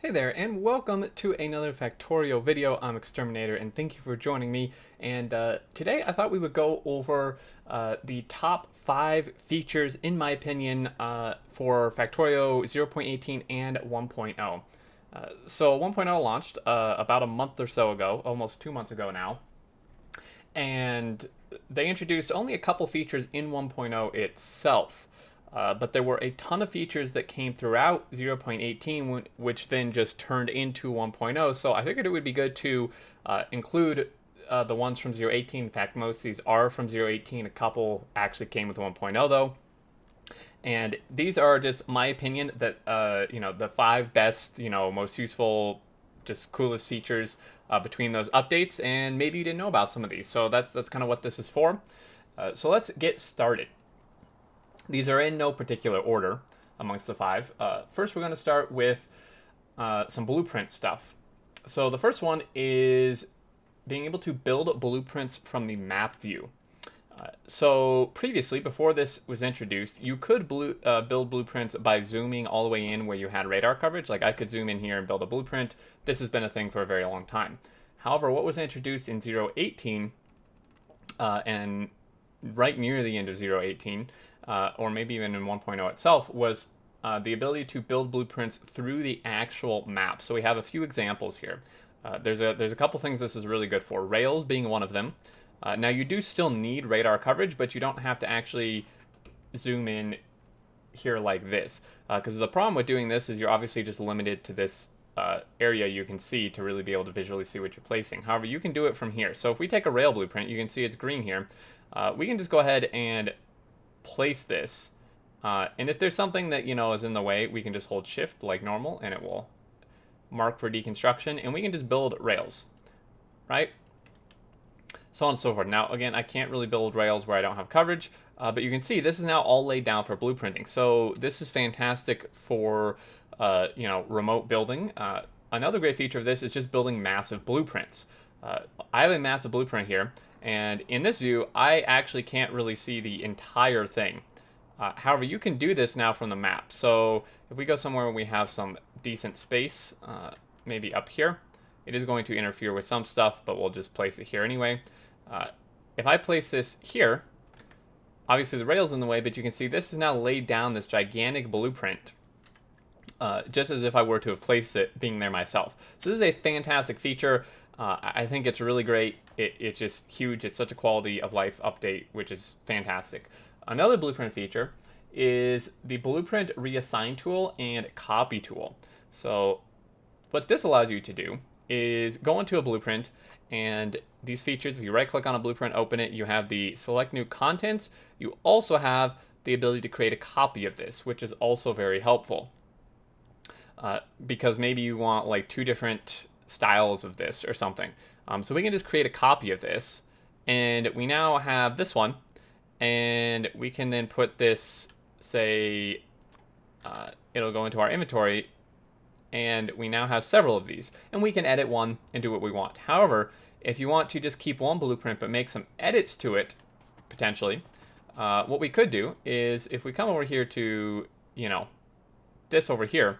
Hey there, and welcome to another Factorio video. I'm Xterminator, and thank you for joining me. And today I thought we would go over the top 5 features, in my opinion, for Factorio 0.18 and 1.0. So 1.0 launched about a month or so ago, almost 2 months ago now, and they introduced only a couple features in 1.0 itself. But there were a ton of features that came throughout 0.18, which then just turned into 1.0. So I figured it would be good to include the ones from 0.18. In fact, most of these are from 0.18. A couple actually came with 1.0 though. And these are just my opinion that the 5 best, most useful, just coolest features between those updates. And maybe you didn't know about some of these, so that's kind of what this is for. So let's get started. These are in no particular order amongst the 5. First, we're going to start with some blueprint stuff. So the first one is being able to build blueprints from the map view. So previously, before this was introduced, you could build blueprints by zooming all the way in where you had radar coverage. Like I could zoom in here and build a blueprint. This has been a thing for a very long time. However, what was introduced in 0.18 and right near the end of 0.18, or maybe even in 1.0 itself, was the ability to build blueprints through the actual map. So we have a few examples here. There's a couple things this is really good for, rails being one of them. Now you do still need radar coverage, but you don't have to actually zoom in here like this. Because the problem with doing this is you're obviously just limited to this area you can see to really be able to visually see what you're placing. However, you can do it from here. So if we take a rail blueprint, you can see it's green here. We can just go ahead and place this. And if there's something that, is in the way, we can just hold shift like normal and it will mark for deconstruction, and we can just build rails, right? So on and so forth. Now, again, I can't really build rails where I don't have coverage, but you can see this is now all laid down for blueprinting. So this is fantastic for, remote building. Another great feature of this is just building massive blueprints. I have a massive blueprint here, and in this view, I actually can't really see the entire thing. However, you can do this now from the map. So if we go somewhere where we have some decent space, maybe up here, it is going to interfere with some stuff, but we'll just place it here anyway. If I place this here, obviously the rail's in the way, but you can see this is now laid down this gigantic blueprint, just as if I were to have placed it being there myself. So this is a fantastic feature. I think it's really great. It's just huge. It's such a quality of life update, which is fantastic. Another blueprint feature is the blueprint reassign tool and copy tool. So what this allows you to do is go into a blueprint, and these features, if you right click on a blueprint, open it, you have the select new contents. You also have the ability to create a copy of this, which is also very helpful. Because maybe you want like 2 different styles of this or something. So we can just create a copy of this, and we now have this one, and we can then put this, say, it'll go into our inventory, and we now have several of these, and we can edit one and do what we want. However, if you want to just keep one blueprint but make some edits to it, potentially, what we could do is if we come over here to, this over here,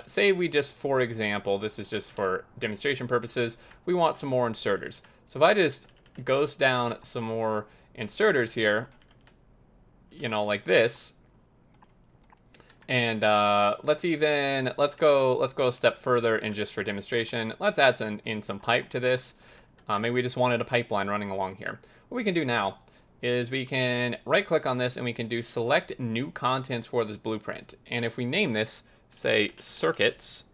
say we just, for example, this is just for demonstration purposes, we want some more inserters. So if I just ghost down some more inserters here, like this, and let's go a step further, and just for demonstration, let's add in some pipe to this. Maybe we just wanted a pipeline running along here. What we can do now is we can right click on this, and we can do select new contents for this blueprint. And if we name this, say, circuits,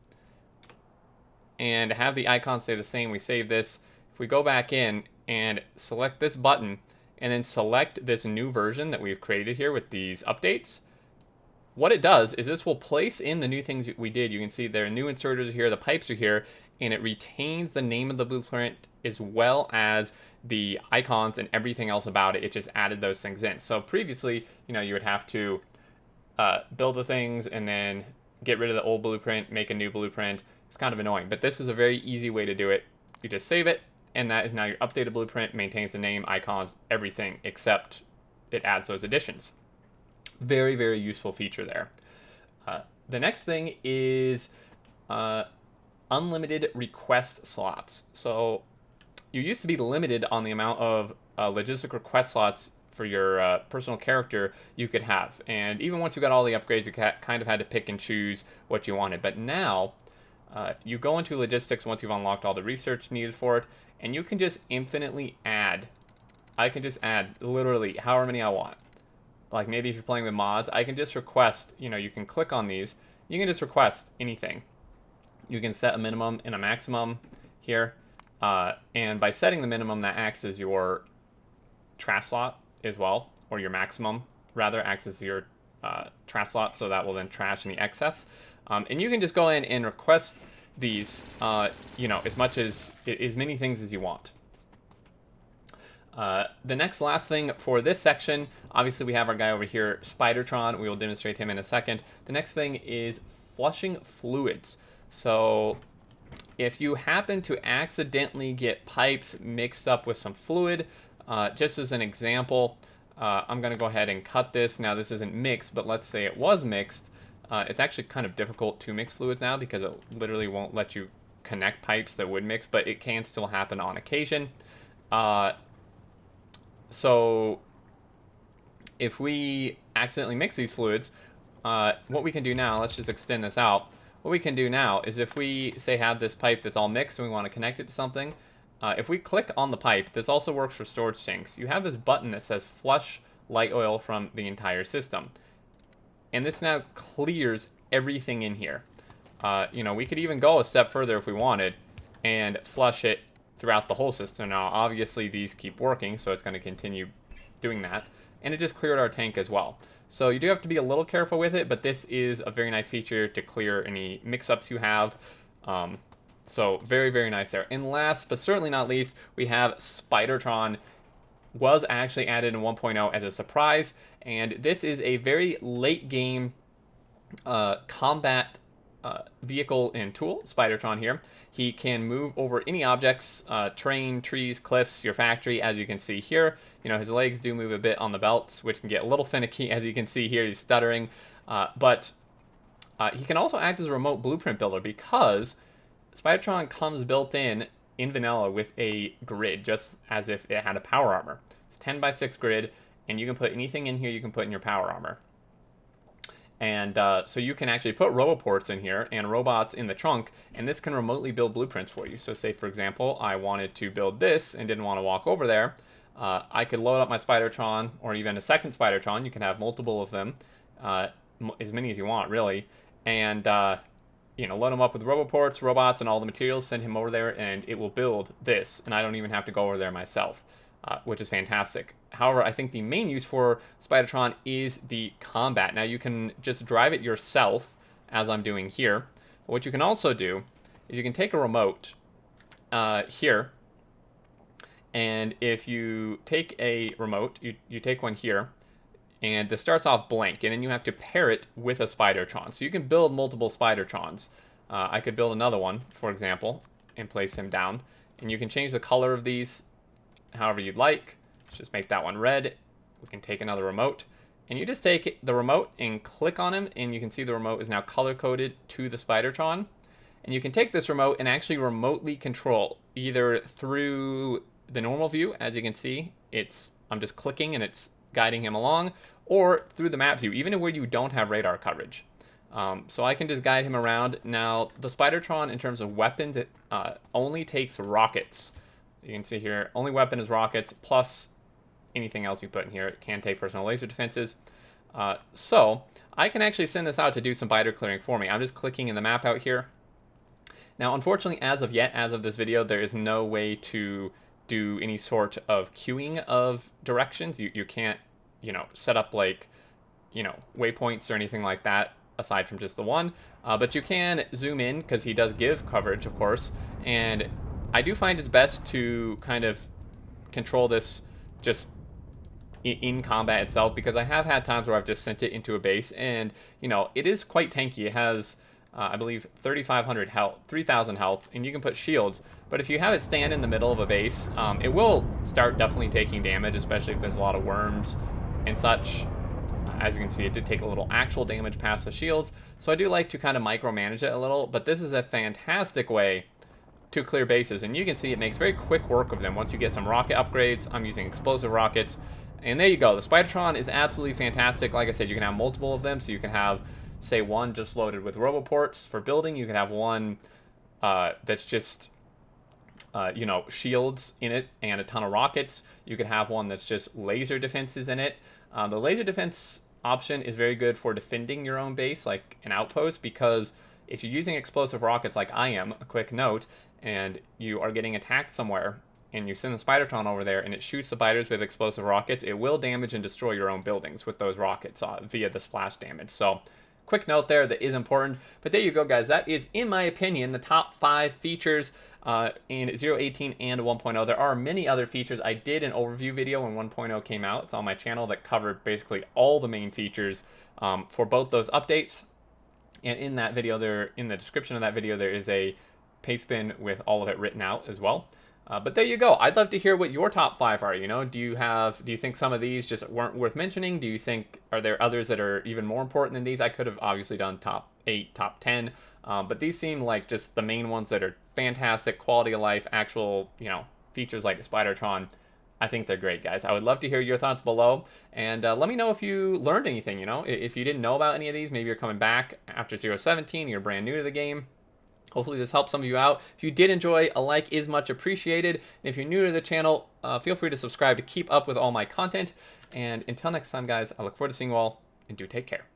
and have the icon stay the same, we save this. If we go back in and select this button, and then select this new version that we've created here with these updates, what it does is this will place in the new things we did. You can see there are new inserters here, the pipes are here, and it retains the name of the blueprint as well as the icons and everything else about it. It just added those things in. So previously, you would have to build the things and then get rid of the old blueprint, make a new blueprint. It's kind of annoying, but this is a very easy way to do it. You just save it, and that is now your updated blueprint, maintains the name, icons, everything, except it adds those additions. Very, very useful feature there. The next thing is unlimited request slots. So you used to be limited on the amount of logistic request slots for your personal character you could have. And even once you got all the upgrades, you kind of had to pick and choose what you wanted. But now, you go into logistics once you've unlocked all the research needed for it, and you can just infinitely add. I can just add literally however many I want. Like maybe if you're playing with mods, I can just request, you can click on these. You can just request anything. You can set a minimum and a maximum here. And by setting the minimum, that acts as your trash slot as well, or your maximum, rather, acts as your trash slot, so that will then trash any excess. And you can just go in and request these, as many things as you want. The last thing for this section, obviously we have our guy over here, Spidertron. We will demonstrate him in a second. The next thing is flushing fluids. So if you happen to accidentally get pipes mixed up with some fluid, just as an example, I'm going to go ahead and cut this. Now this isn't mixed, but let's say it was mixed. It's actually kind of difficult to mix fluids now because it literally won't let you connect pipes that would mix, but it can still happen on occasion. So if we accidentally mix these fluids, what we can do now, let's just extend this out. What we can do now is if we, say, have this pipe that's all mixed and we want to connect it to something, if we click on the pipe, this also works for storage tanks. You have this button that says flush light oil from the entire system. And this now clears everything in here. We could even go a step further if we wanted and flush it throughout the whole system. Now, obviously, these keep working, so it's going to continue doing that. And it just cleared our tank as well. So you do have to be a little careful with it, but this is a very nice feature to clear any mix-ups you have. So very, very nice there. And last, but certainly not least, we have Spidertron. Was actually added in 1.0 as a surprise, and this is a very late game combat vehicle and tool, Spidertron here. He can move over any objects, terrain, trees, cliffs, your factory, as you can see here. His legs do move a bit on the belts, which can get a little finicky, as you can see here. He's stuttering, but he can also act as a remote blueprint builder because Spidertron comes built in vanilla with a grid, just as if it had a power armor. It's 10 by 6 grid, and you can put anything in here you can put in your power armor. And so you can actually put roboports in here and robots in the trunk, and this can remotely build blueprints for you. So say, for example, I wanted to build this and didn't want to walk over there. I could load up my Spidertron, or even a second Spidertron. You can have multiple of them, as many as you want, really. And, load them up with roboports, robots, and all the materials, send him over there, and it will build this. And I don't even have to go over there myself, which is fantastic. However, I think the main use for Spidertron is the combat. Now, you can just drive it yourself, as I'm doing here. But what you can also do is you can take a remote here, and if you take a remote, you take one here, and this starts off blank, and then you have to pair it with a Spidertron. So you can build multiple Spidertrons. I could build another one, for example, and place him down. And you can change the color of these however you'd like. Let's just make that one red. We can take another remote. And you just take the remote and click on him, and you can see the remote is now color-coded to the Spidertron. And you can take this remote and actually remotely control, either through the normal view, as you can see, I'm just clicking and it's guiding him along, or through the map view, even where you don't have radar coverage. So I can just guide him around. Now, the Spidertron, in terms of weapons, it only takes rockets. You can see here, only weapon is rockets, plus anything else you put in here. It can take personal laser defenses. So I can actually send this out to do some biter clearing for me. I'm just clicking in the map out here. Now, unfortunately, as of this video, there is no way to do any sort of queuing of directions. You can't, set up like, waypoints or anything like that aside from just the one. But you can zoom in because he does give coverage, of course. And I do find it's best to kind of control this just in combat itself, because I have had times where I've just sent it into a base and, it is quite tanky. It has, I believe, 3,500 health, 3,000 health, and you can put shields. But if you have it stand in the middle of a base, it will start definitely taking damage, especially if there's a lot of worms and such. As you can see, it did take a little actual damage past the shields, so I do like to kind of micromanage it a little, but this is a fantastic way to clear bases, and you can see it makes very quick work of them once you get some rocket upgrades. I'm using explosive rockets, and there you go. The Spidertron is absolutely fantastic. Like I said, you can have multiple of them, so you can have, say, one just loaded with roboports for building. You can have one that's just you know, shields in it and a ton of rockets. You could have one that's just laser defenses in it. The laser defense option is very good for defending your own base, like an outpost, because if you're using explosive rockets like I am, a quick note, and you are getting attacked somewhere, and you send a Spidertron over there, and it shoots the spiders with explosive rockets, it will damage and destroy your own buildings with those rockets via the splash damage. So, quick note there, that is important. But there you go, guys. That is, in my opinion, the top 5 features in 0.18 and 1.0. There are many other features. I did an overview video when 1.0 came out. It's on my channel that covered basically all the main features for both those updates. And in that video, there, in the description of that video, there is a paste bin with all of it written out as well. But there you go. I'd love to hear what your top 5 are. You know, do you think some of these just weren't worth mentioning? Do you think, are there others that are even more important than these? I could have obviously done top 8, top 10, but these seem like just the main ones that are fantastic, quality of life, actual, you know, features like the Spidertron. I think they're great, guys. I would love to hear your thoughts below, and let me know if you learned anything. You know, if you didn't know about any of these, maybe you're coming back after 0.17, you're brand new to the game. Hopefully this helps some of you out. If you did enjoy, a like is much appreciated. And if you're new to the channel, feel free to subscribe to keep up with all my content. And until next time, guys, I look forward to seeing you all, and do take care.